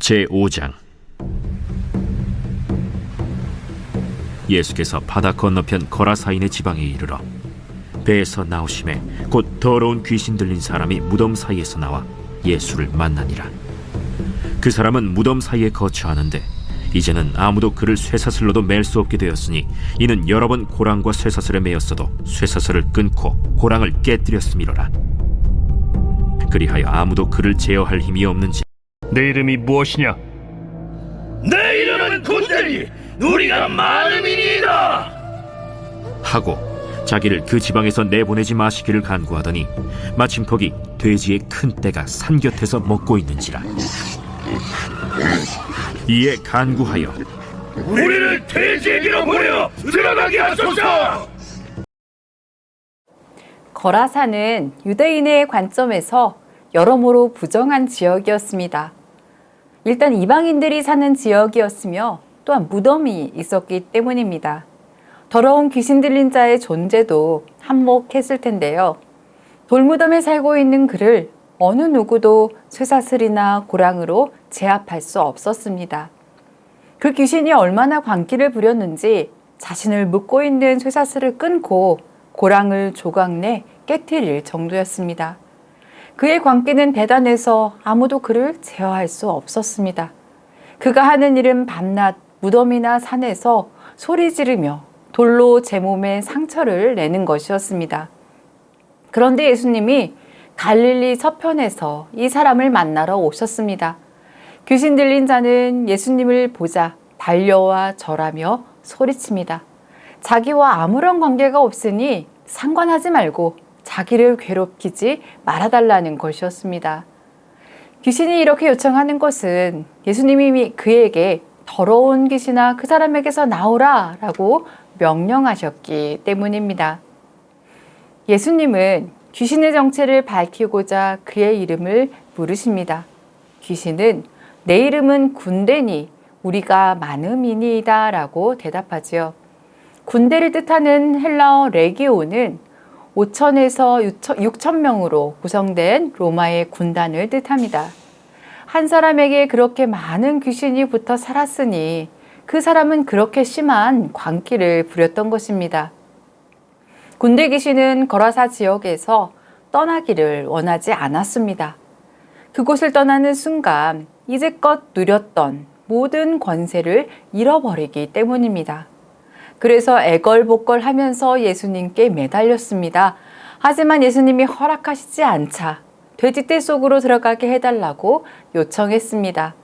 제5장. 예수께서 바다 건너편 거라사인의 지방에 이르러 배에서 나오심에 곧 더러운 귀신 들린 사람이 무덤 사이에서 나와 예수를 만나니라. 그 사람은 무덤 사이에 거처하는데 이제는 아무도 그를 쇠사슬로도 맬 수 없게 되었으니 이는 여러 번 고랑과 쇠사슬에 매였어도 쇠사슬을 끊고 고랑을 깨뜨렸음이로라. 그리하여 아무도 그를 제어할 힘이 없는지. 내 이름이 무엇이냐? 내 이름은 군대니 우리가 많음이니이다 하고 자기를 그 지방에서 내보내지 마시기를 간구하더니 마침 거기 돼지의 큰 떼가 산 곁에서 먹고 있는지라. 이에 간구하여 우리를 돼지에게로 보내어 들어가게 하소서. 거라사는 유대인의 관점에서 여러모로 부정한 지역이었습니다. 일단 이방인들이 사는 지역이었으며 또한 무덤이 있었기 때문입니다. 더러운 귀신 들린 자의 존재도 한몫했을 텐데요. 돌무덤에 살고 있는 그를 어느 누구도 쇠사슬이나 고랑으로 제압할 수 없었습니다. 그 귀신이 얼마나 광기를 부렸는지 자신을 묶고 있는 쇠사슬을 끊고 고랑을 조각내 깨트릴 정도였습니다. 그의 광기는 대단해서 아무도 그를 제어할 수 없었습니다. 그가 하는 일은 밤낮 무덤이나 산에서 소리 지르며 돌로 제 몸에 상처를 내는 것이었습니다. 그런데 예수님이 갈릴리 서편에서 이 사람을 만나러 오셨습니다. 귀신 들린 자는 예수님을 보자 달려와 절하며 소리칩니다. 자기와 아무런 관계가 없으니 상관하지 말고 자기를 괴롭히지 말아달라는 것이었습니다. 귀신이 이렇게 요청하는 것은 예수님이 그에게 더러운 귀신아 그 사람에게서 나오라 라고 명령하셨기 때문입니다. 예수님은 귀신의 정체를 밝히고자 그의 이름을 부르십니다. 귀신은 내 이름은 군대니 우리가 많음이니이다 라고 대답하지요. 군대를 뜻하는 헬라어 레기온은 5천에서 6천 명으로 구성된 로마의 군단을 뜻합니다. 한 사람에게 그렇게 많은 귀신이 붙어 살았으니 그 사람은 그렇게 심한 광기를 부렸던 것입니다. 군대 귀신은 거라사 지역에서 떠나기를 원하지 않았습니다. 그곳을 떠나는 순간 이제껏 누렸던 모든 권세를 잃어버리기 때문입니다. 그래서 애걸복걸하면서 예수님께 매달렸습니다. 하지만 예수님이 허락하시지 않자 돼지떼 속으로 들어가게 해달라고 요청했습니다.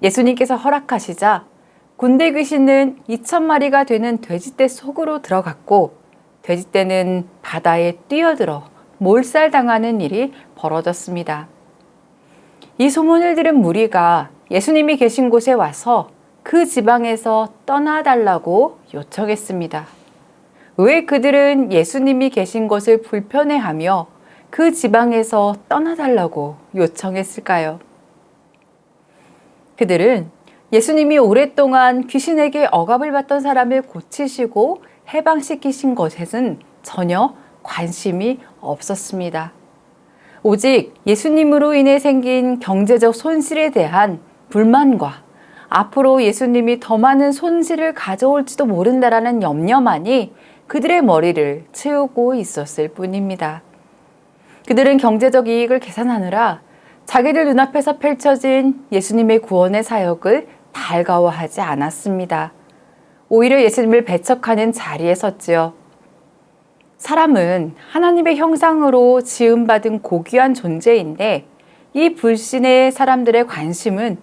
예수님께서 허락하시자 군대 귀신은 2,000마리가 되는 돼지떼 속으로 들어갔고 돼지떼는 바다에 뛰어들어 몰살당하는 일이 벌어졌습니다. 이 소문을 들은 무리가 예수님이 계신 곳에 와서 그 지방에서 떠나달라고 요청했습니다. 왜 그들은 예수님이 계신 곳을 불편해하며 그 지방에서 떠나달라고 요청했을까요? 그들은 예수님이 오랫동안 귀신에게 억압을 받던 사람을 고치시고 해방시키신 것에는 전혀 관심이 없었습니다. 오직 예수님으로 인해 생긴 경제적 손실에 대한 불만과 앞으로 예수님이 더 많은 손실을 가져올지도 모른다라는 염려만이 그들의 머리를 채우고 있었을 뿐입니다. 그들은 경제적 이익을 계산하느라 자기들 눈앞에서 펼쳐진 예수님의 구원의 사역을 달가워하지 않았습니다. 오히려 예수님을 배척하는 자리에 섰지요. 사람은 하나님의 형상으로 지음받은 고귀한 존재인데 이 불신의 사람들의 관심은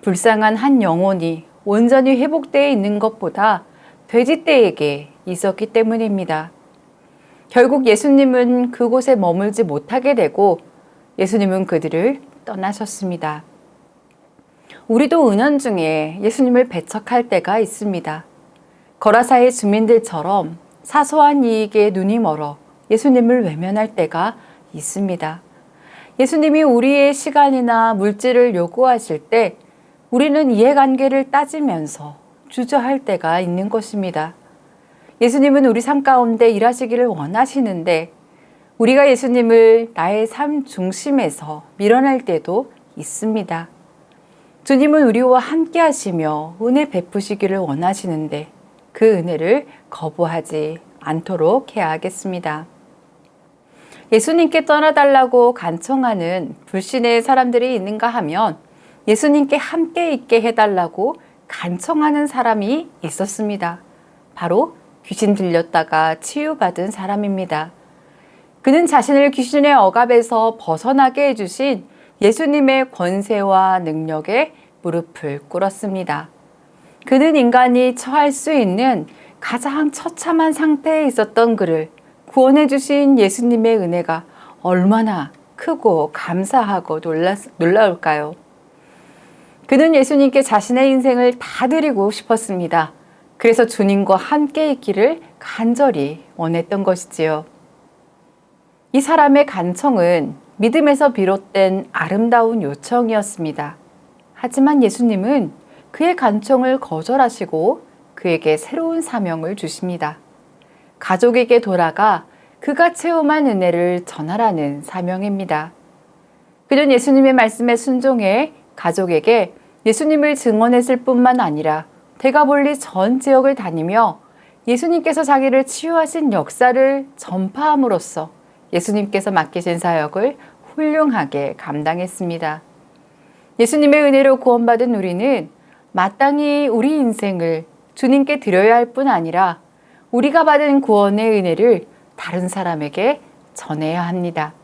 불쌍한 한 영혼이 온전히 회복되어 있는 것보다 돼지떼에게 있었기 때문입니다. 결국 예수님은 그곳에 머물지 못하게 되고 예수님은 그들을 떠나셨습니다. 우리도 은연중에 예수님을 배척할 때가 있습니다. 거라사의 주민들처럼 사소한 이익에 눈이 멀어 예수님을 외면할 때가 있습니다. 예수님이 우리의 시간이나 물질을 요구하실 때 우리는 이해관계를 따지면서 주저할 때가 있는 것입니다. 예수님은 우리 삶 가운데 일하시기를 원하시는데 우리가 예수님을 나의 삶 중심에서 밀어낼 때도 있습니다. 주님은 우리와 함께 하시며 은혜 베푸시기를 원하시는데 그 은혜를 거부하지 않도록 해야 하겠습니다. 예수님께 떠나달라고 간청하는 불신의 사람들이 있는가 하면 예수님께 함께 있게 해달라고 간청하는 사람이 있었습니다. 바로 귀신 들렸다가 치유받은 사람입니다. 그는 자신을 귀신의 억압에서 벗어나게 해주신 예수님의 권세와 능력에 무릎을 꿇었습니다. 그는 인간이 처할 수 있는 가장 처참한 상태에 있었던 그를 구원해 주신 예수님의 은혜가 얼마나 크고 감사하고 놀라울까요? 그는 예수님께 자신의 인생을 다 드리고 싶었습니다. 그래서 주님과 함께 있기를 간절히 원했던 것이지요. 이 사람의 간청은 믿음에서 비롯된 아름다운 요청이었습니다. 하지만 예수님은 그의 간청을 거절하시고 그에게 새로운 사명을 주십니다. 가족에게 돌아가 그가 체험한 은혜를 전하라는 사명입니다. 그는 예수님의 말씀에 순종해 가족에게 예수님을 증언했을 뿐만 아니라 대가볼리 전 지역을 다니며 예수님께서 자기를 치유하신 역사를 전파함으로써 예수님께서 맡기신 사역을 훌륭하게 감당했습니다. 예수님의 은혜로 구원받은 우리는 마땅히 우리 인생을 주님께 드려야 할 뿐 아니라 우리가 받은 구원의 은혜를 다른 사람에게 전해야 합니다.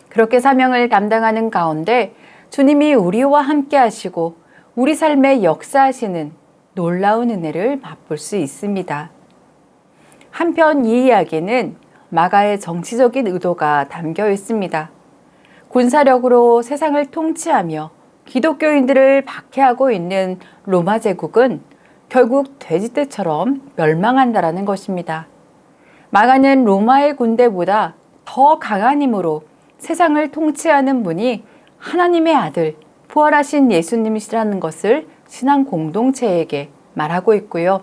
그렇게 사명을 감당하는 가운데 주님이 우리와 함께 하시고 우리 삶에 역사하시는 놀라운 은혜를 맛볼 수 있습니다. 한편 이 이야기는 마가의 정치적인 의도가 담겨 있습니다. 군사력으로 세상을 통치하며 기독교인들을 박해하고 있는 로마 제국은 결국 돼지떼처럼 멸망한다라는 것입니다. 마가는 로마의 군대보다 더 강한 힘으로 세상을 통치하는 분이 하나님의 아들, 부활하신 예수님이시라는 것을 신앙 공동체에게 말하고 있고요.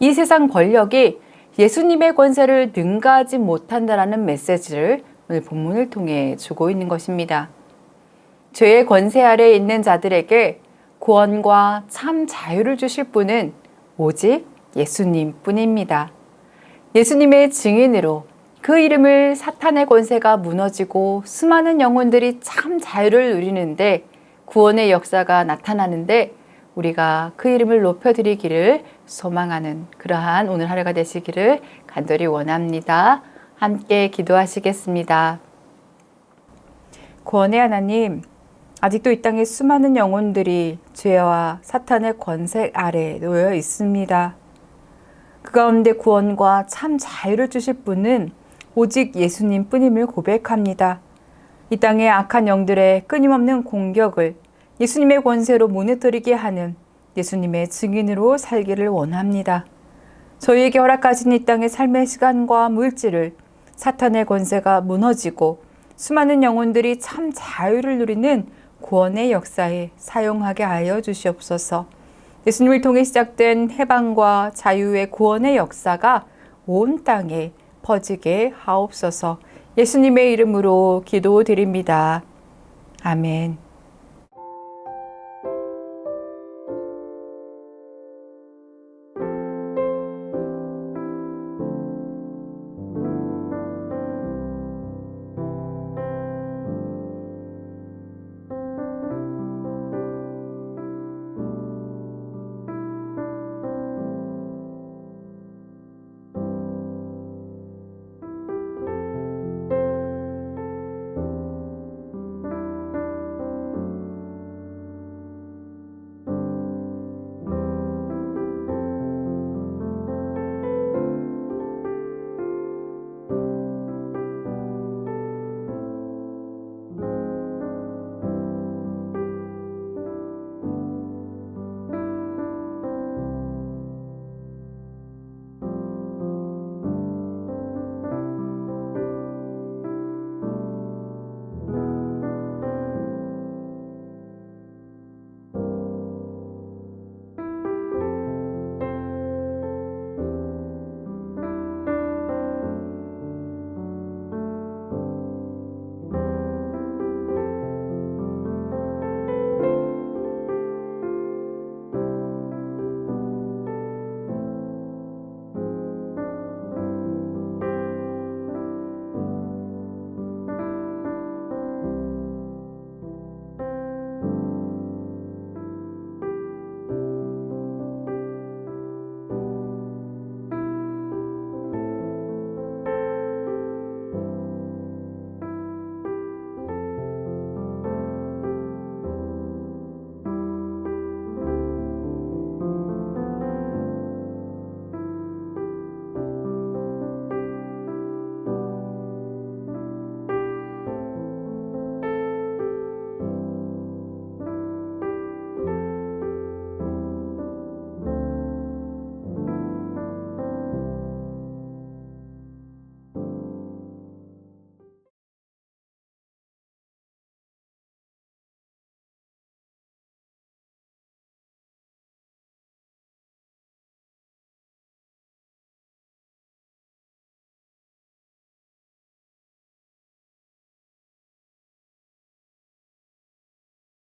이 세상 권력이 예수님의 권세를 능가하지 못한다라는 메시지를 오늘 본문을 통해 주고 있는 것입니다. 죄의 권세 아래에 있는 자들에게 구원과 참 자유를 주실 분은 오직 예수님 뿐입니다. 예수님의 증인으로 그 이름을 사탄의 권세가 무너지고 수많은 영혼들이 참 자유를 누리는데 구원의 역사가 나타나는데 우리가 그 이름을 높여드리기를 소망하는 그러한 오늘 하루가 되시기를 간절히 원합니다. 함께 기도하시겠습니다. 구원의 하나님, 아직도 이 땅에 수많은 영혼들이 죄와 사탄의 권세 아래 놓여 있습니다. 그 가운데 구원과 참 자유를 주실 분은 오직 예수님 뿐임을 고백합니다. 이 땅의 악한 영들의 끊임없는 공격을 예수님의 권세로 무너뜨리게 하는 예수님의 증인으로 살기를 원합니다. 저희에게 허락하신 이 땅의 삶의 시간과 물질을 사탄의 권세가 무너지고 수많은 영혼들이 참 자유를 누리는 구원의 역사에 사용하게 하여 주시옵소서. 예수님을 통해 시작된 해방과 자유의 구원의 역사가 온 땅에 퍼지게 하옵소서. 예수님의 이름으로 기도드립니다. 아멘.